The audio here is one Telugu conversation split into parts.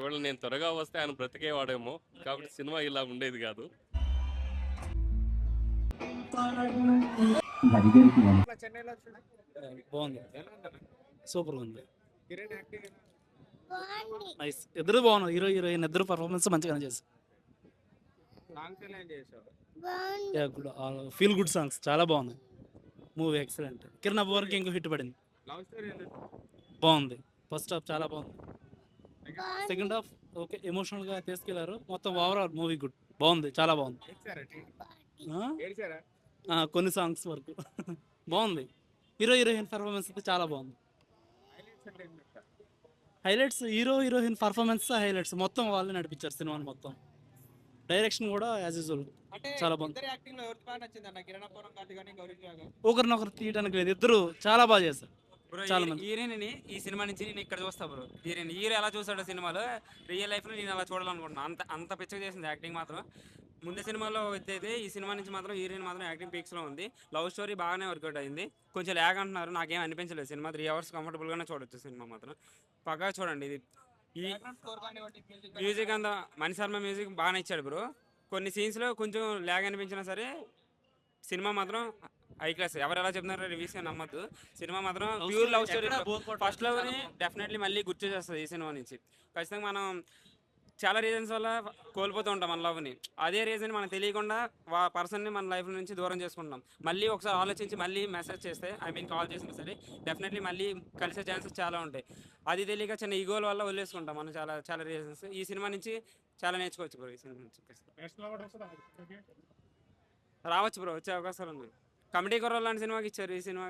ఒకవేళ నేను త్వరగా వస్తే ఆయన బ్రతికేవాడేమో. కాబట్టి సినిమా ఇలా ఉండేది కాదు. బాగుంది, సూపర్ ఉంది, నైస్. ఇద్దరు బాగున్నారు, హీరో హీరోయిన్ ఇద్దరు పర్ఫార్మెన్స్ మంచిగా చేశారు. ఫీల్ గుడ్ సాంగ్స్ చాలా బాగున్నాయి. Movie excellent. కిరణ్ అబ్బవరకు ఇంకో హిట్ పడింది. బాగుంది. ఫస్ట్ హాఫ్ చాలా బాగుంది, సెకండ్ హాఫ్ ఓకే, ఎమోషనల్గా తీసుకెళ్లారు. మొత్తం ఓవరాల్ మూవీ గుడ్, బాగుంది, చాలా బాగుంది. కొన్ని సాంగ్స్ వరకు బాగుంది. హీరో హీరోయిన్ పర్ఫార్మెన్స్ అయితే చాలా బాగుంది. Highlights hero heroine performance highlights, మొత్తం వాళ్ళే నడిపించారు సినిమాని మొత్తం. డైరెక్షన్ కూడా యాజ్ యూజువల్ చాలా బాగుంది. ఒకరినొకరు తీయడానికి లేదు, ఇద్దరు చాలా బాగా చేశారు. చాలా మంది హీరోయిన్ ఈ సినిమా నుంచి నేను ఇక్కడ చూస్తా బ్రో. హీరో ఎలా చూసాడో సినిమాలో రియల్ లైఫ్ లో నేను అలా చూడాలనుకుంటున్నాను. అంత అంత పిచ్చగా చేసింది యాక్టింగ్ మాత్రం. ముందు సినిమాలో అయితే ఈ సినిమా నుంచి మాత్రం హీరోయిన్ మాత్రం యాక్టింగ్ పీక్స్ లో ఉంది. లవ్ స్టోరీ బాగానే వర్కౌట్ అయింది. కొంచెం ల్యాగ్ అంటున్నారు, నాకేం అనిపించలేదు. సినిమా 3 hours కంఫర్టబుల్ గానే చూడొచ్చు. సినిమా మాత్రం పక్కా చూడండి. ఇది ఈ మ్యూజిక్ అంతా మణిశర్మ మ్యూజిక్ బాగానే ఇచ్చాడు బ్రో. కొన్ని సీన్స్ లో కొంచెం ల్యాగ్ అనిపించినా సరే సినిమా మాత్రం హై క్లాస్. ఎవరు ఎలా చెప్తున్నారో రివ్యూస్ నమ్మద్దు. సినిమా మాత్రం pure love story. First love ని డెఫినెట్లీ మళ్ళీ గుర్తు చేస్తుంది ఈ సినిమా నుంచి. ఖచ్చితంగా మనం చాలా రీజన్స్ వల్ల కోల్పోతూ ఉంటాం మన లవ్ని. అదే రీజన్ మనకు తెలియకుండా పర్సన్ని మన లైఫ్ నుంచి దూరం చేసుకుంటాం. మళ్ళీ ఒకసారి ఆలోచించి మళ్ళీ మెసేజ్ చేస్తే, ఐ మీన్ కాల్ చేసినా సరే డెఫినెట్లీ మళ్ళీ కలిసే ఛాన్సెస్ చాలా ఉంటాయి. అది తెలియక చిన్న ఈగోల వల్ల వదిలేసుకుంటాం మనం చాలా చాలా రీజన్స్. ఈ సినిమా నుంచి చాలా నేర్చుకోవచ్చు బ్రో. ఈ సినిమా నుంచి రావచ్చు బ్రో, వచ్చే అవకాశాలు ఉన్నాయి. కమిటీ కుర్రోళ్ళు లాంటి సినిమాకి ఇచ్చారు ఈ సినిమా.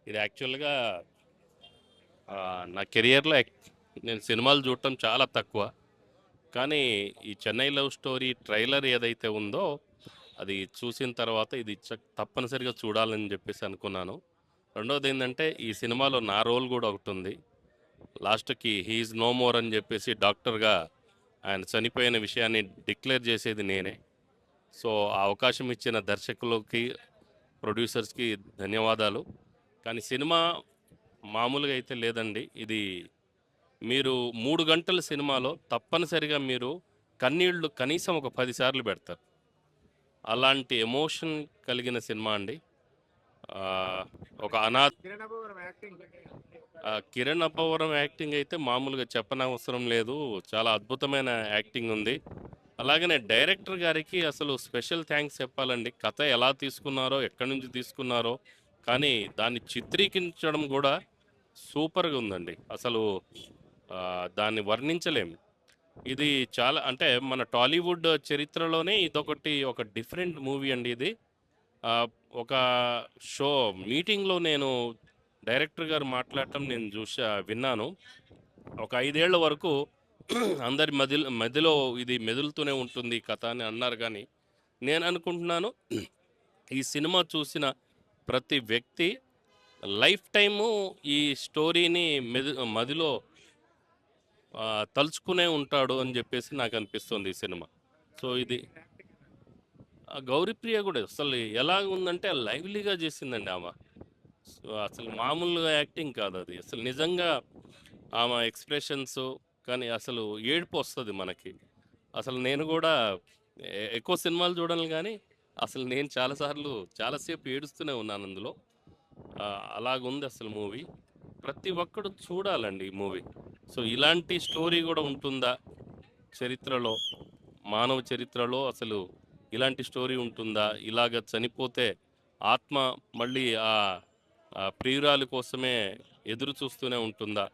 ఇది యాక్చువల్గా నా కెరియర్లో నేను సినిమాలు చూడటం చాలా తక్కువ. కానీ ఈ చెన్నై లవ్ స్టోరీ ట్రైలర్ ఏదైతే ఉందో అది చూసిన తర్వాత ఇది తప్పనిసరిగా చూడాలని చెప్పేసి అనుకున్నాను. రెండోది ఏంటంటే ఈ సినిమాలో నా రోల్ కూడా ఒకటి ఉంది. లాస్ట్కి హీఈస్ నో మోర్ అని చెప్పేసి డాక్టర్గా ఆయన చనిపోయిన విషయాన్ని డిక్లేర్ చేసేది నేనే. సో ఆ అవకాశం ఇచ్చిన దర్శకులకి, ప్రొడ్యూసర్స్కి ధన్యవాదాలు. కానీ సినిమా మామూలుగా అయితే లేదండి. ఇది మీరు 3 గంటల సినిమాలో తప్పనిసరిగా మీరు కన్నీళ్లు కనీసం ఒక 10 సార్లు పెడతారు. అలాంటి ఎమోషన్ కలిగిన సినిమా అండి. ఒక కిరణ్ అబ్బవరం యాక్టింగ్ అయితే మామూలుగా చెప్పనవసరం లేదు. చాలా అద్భుతమైన యాక్టింగ్ ఉంది. అలాగనే డైరెక్టర్ గారికి అసలు స్పెషల్ థ్యాంక్స్ చెప్పాలండి. కథ ఎలా తీసుకున్నారో, ఎక్కడి నుంచి తీసుకున్నారో, కానీ దాన్ని చిత్రీకరించడం కూడా సూపర్గా ఉందండి. అసలు దాన్ని వర్ణించలేము. ఇది చాలా అంటే మన టాలీవుడ్ చరిత్రలోనే ఇదొకటి, ఒక డిఫరెంట్ మూవీ అండి ఇది. ఒక షో మీటింగ్లో నేను డైరెక్టర్ గారు మాట్లాడటం నేను విన్నాను. ఒక 5 ఏళ్ల వరకు అందరి మధ్యలో ఇది మెదులుతూనే ఉంటుంది ఈ కథ అని అన్నారు. కానీ నేను అనుకుంటున్నాను ఈ సినిమా చూసిన ప్రతి వ్యక్తి లైఫ్ టైము ఈ స్టోరీని మదిలో తలుచుకునే ఉంటాడు అని చెప్పేసి నాకు అనిపిస్తుంది ఈ సినిమా. సో ఇది గౌరీప్రియ కూడా అసలు ఎలా ఉందంటే లైవ్లీగా చేసిందండి ఆమె. సో అసలు మామూలుగా యాక్టింగ్ కాదు అది. అసలు నిజంగా ఆమె ఎక్స్ప్రెషన్స్ కానీ అసలు ఏడుపు వస్తుంది మనకి. అసలు నేను కూడా ఎక్కువ సినిమాలు చూడను కానీ అసలు నేను చాలాసేపు ఏడుస్తూనే ఉన్నాను అందులో. అలాగుంది అసలు మూవీ. ప్రతి ఒక్కడు చూడాలండి ఈ మూవీ. సో ఇలాంటి స్టోరీ కూడా ఉంటుందా చరిత్రలో, మానవ చరిత్రలో అసలు ఇలాంటి స్టోరీ ఉంటుందా? ఇలాగ చనిపోతే ఆత్మ మళ్ళీ ఆ ప్రియురాలి కోసమే ఎదురు చూస్తూనే ఉంటుందా?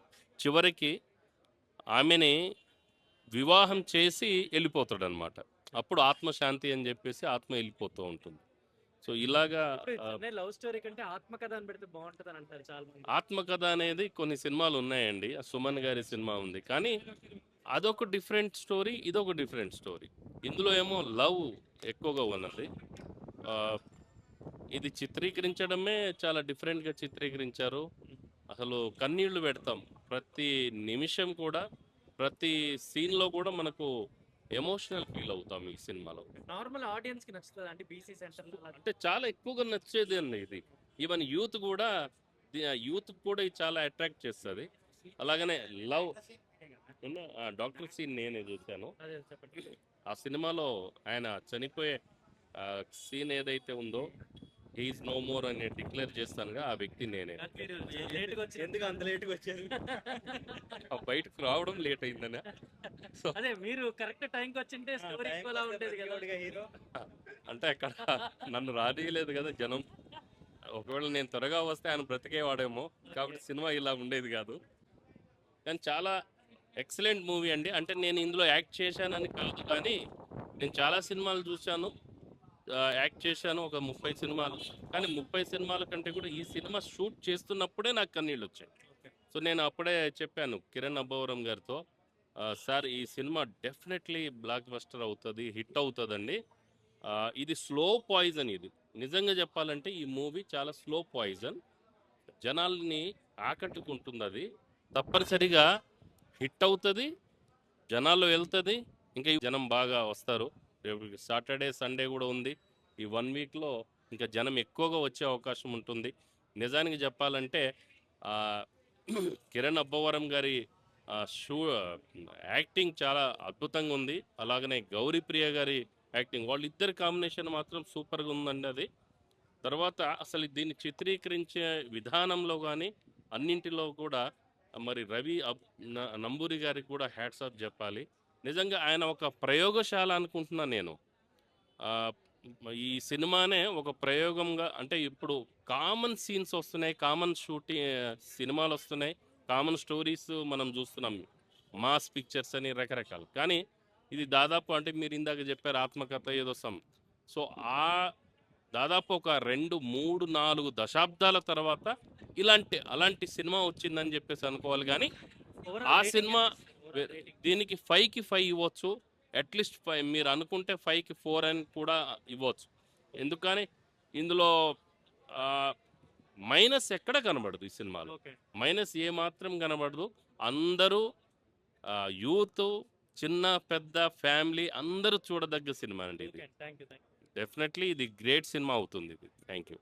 చివరికి ఆమెని వివాహం చేసి వెళ్ళిపోతాడు అనమాట. అప్పుడు ఆత్మశాంతి అని చెప్పేసి ఆత్మ వెళ్ళిపోతూ ఉంటుంది. సో ఇలాగా లవ్ స్టోరీ కంటే ఆత్మకథ అని పెడితే బాగుంటుంది అని అంటారు చాలా మంది. ఆత్మకథ అనేది కొన్ని సినిమాలు ఉన్నాయండి. సుమన్ గారి సినిమా ఉంది, కానీ అదొక డిఫరెంట్ స్టోరీ, ఇదొక డిఫరెంట్ స్టోరీ. ఇందులో ఏమో లవ్ ఎక్కువగా ఉన్నది. ఇది చిత్రీకరించడమే చాలా డిఫరెంట్గా చిత్రీకరించారు. అసలు కన్నీళ్లు పెడతాం ప్రతి నిమిషం కూడా, ప్రతి సీన్లో కూడా మనకు ఎమోషనల్ ఫీల్ అవుతాం ఈ సినిమాలో. నార్మల్ ఆడియన్స్ కి నచ్చుతుంది అంటే బీసీ సెంటర్ అంటే చాలా ఎక్కువగా నచ్చేది అండి ఇది. ఈవెన్ యూత్ కూడా యూత్ కూడా ఇది చాలా అట్రాక్ట్ చేస్తుంది. అలాగనే లవ్ డాక్టర్ సీన్ నేనే చూశాను. అదే చెప్పండి. ఆ సినిమాలో ఆయన చనిపోయే సీన్ ఏదైతే ఉందో హీఈస్ నో మోర్ అని డిక్లేర్ చేస్తానుగా ఆ వ్యక్తి నేనే. మీరు లేట్గా వచ్చి ఎందుకు అంత లేట్గా వచ్చారు? ఆ బయటకు రావడం లేట్ అయిందని. సో అదే మీరు కరెక్ట్ టైంకి వచ్చింటే స్టోరీ ఇంకోలా ఉండేది కదా హీరో. అంటే అక్కడ నన్ను రానియలేదు కదా జనం. ఒకవేళ నేను త్వరగా వస్తే ఆయన బ్రతికేవాడేమో. కాబట్టి సినిమా ఇలా ఉండేది కాదు. కానీ చాలా ఎక్సలెంట్ మూవీ అండి. అంటే నేను ఇందులో యాక్ట్ చేశానని కాదు, కానీ నేను చాలా సినిమాలు చూశాను, యాక్ట్ చేశాను ఒక 30 సినిమాలు. కానీ 30 సినిమాల కంటే కూడా ఈ సినిమా షూట్ చేస్తున్నప్పుడే నాకు కన్నీళ్ళు వచ్చాయి. సో నేను అప్పుడే చెప్పాను కిరణ్ అబ్బవరం గారితో, సార్ ఈ సినిమా డెఫినెట్లీ బ్లాక్ బస్టర్ అవుతుంది, హిట్ అవుతుందండి. ఇది స్లో పాయిజన్. ఇది నిజంగా చెప్పాలంటే ఈ మూవీ చాలా స్లో పాయిజన్. జనాల్ని ఆకట్టుకుంటుంది. అది తప్పనిసరిగా హిట్ అవుతుంది, జనాల్లో వెళ్తుంది, ఇంకా ఈ జనం బాగా వస్తారు. రేపు సాటర్డే సండే కూడా ఉంది. ఈ 1 వీక్లో ఇంకా జనం ఎక్కువగా వచ్చే అవకాశం ఉంటుంది. నిజానికి చెప్పాలంటే కిరణ్ అబ్బవరం గారి యాక్టింగ్ చాలా అద్భుతంగా ఉంది. అలాగనే గౌరీప్రియ గారి యాక్టింగ్, వాళ్ళిద్దరి కాంబినేషన్ మాత్రం సూపర్గా ఉందండి. అది తర్వాత అసలు దీన్ని చిత్రీకరించే విధానంలో కానీ అన్నింటిలో కూడా మరి రవి నంబూరి గారికి కూడా హ్యాట్స్ ఆఫ్ చెప్పాలి. నిజంగా ఆయన ఒక ప్రయోగశాల అనుకుంటున్నా నేను. ఈ సినిమానే ఒక ప్రయోగంగా, అంటే ఇప్పుడు కామన్ సీన్స్ వస్తున్నాయి, కామన్ షూటింగ్ సినిమాలు వస్తున్నాయి, కామన్ స్టోరీస్ మనం చూస్తున్నాం, మాస్ పిక్చర్స్ అని రకరకాలు. కానీ ఇది దాదాపు అంటే మీరు ఇందాక చెప్పారు ఆత్మకథ ఏదో సో దాదాపు ఒక 2, 3, 4 దశాబ్దాల తర్వాత అలాంటి సినిమా వచ్చిందని చెప్పేసి అనుకోవాలి. కానీ ఆ సినిమా దీనికి 5కి 5 ఇవ్వచ్చు, అట్లీస్ట్ 5 మీరు అనుకుంటే 5కి 4 అని కూడా ఇవ్వచ్చు. ఎందుకని ఇందులో మైనస్ ఎక్కడ కనబడదు. ఈ సినిమాలో మైనస్ ఏ మాత్రం కనబడదు. అందరూ యూత్, చిన్న పెద్ద ఫ్యామిలీ అందరూ చూడదగ్గ సినిమా అండి ఇది. డెఫినెట్లీ ఇది గ్రేట్ సినిమా అవుతుంది ఇది. Thank you.